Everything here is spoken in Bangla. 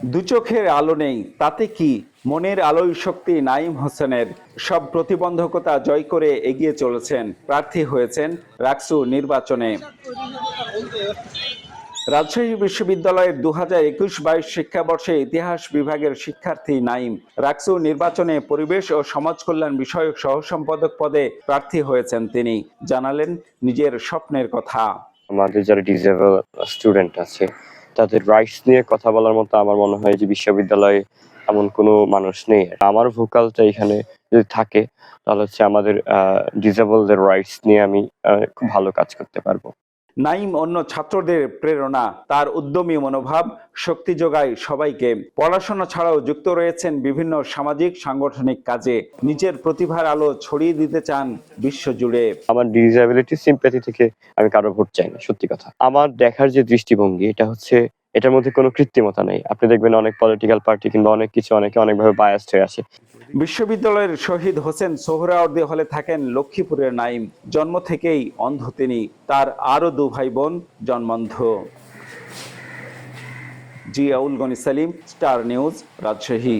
দু চোখের আলো নেই তাতে কি, মনের আলোয় শক্তি নাঈম হোসেনের। সব প্রতিবন্ধকতা জয় করে এগিয়ে চলেছেন, প্রার্থী হয়েছেন রাকসু নির্বাচনে। রাজশাহী বিশ্ববিদ্যালয়ের 2021-22 শিক্ষাবর্ষে ইতিহাস বিভাগের শিক্ষার্থী নাঈম রাকসু নির্বাচনে পরিবেশ ও সমাজ কল্যাণ বিষয়ক সহ সম্পাদক পদে প্রার্থী হয়েছেন। তিনি জানালেন নিজের স্বপ্নের কথা। আমাদের যারা ডিসেবল স্টুডেন্ট আছে তাদের রাইটস নিয়ে কথা বলার মতো আমার মনে হয় যে বিশ্ববিদ্যালয়ে এমন কোনো মানুষ নেই। আমার ভোকালটা এখানে যদি থাকে তাহলে হচ্ছে আমাদের ডিসেবলদের রাইটস নিয়ে আমি খুব ভালো কাজ করতে পারবো। নাঈম অন্য ছাত্রদের প্রেরণা, তার উদ্যমী মনোভাব শক্তি যোগায় সবাইকে। পড়াশোনা ছাড়াও যুক্ত রয়েছেন বিভিন্ন সামাজিক সাংগঠনিক কাজে। নিজের প্রতিভার আলো ছড়িয়ে দিতে চান বিশ্বজুড়ে। আমার ডিসএবিলিটি সিম্প্যাথি থেকে আমি কারো ভোট চাই না, সত্যি কথা। আমার দেখার যে দৃষ্টিভঙ্গি এটা হচ্ছে, এটার মধ্যে কোনো কৃত্রিমতা নেই। আপনি দেখবেন অনেক পলিটিক্যাল পার্টি কিংবা অনেক কিছু অনেকে অনেকভাবে বায়াসড হয়ে আসে। বিশ্ববিদ্যালয়ের শহীদ হোসেন সোহরাওয়ার্দী হলে থাকেন লক্ষ্মীপুরের নাঈম। জন্ম থেকেই অন্ধ তিনি, তার আরো 2 ভাই বোন জন্মান্ধ। Ziaul Gani Selim, star news, Rajshahi.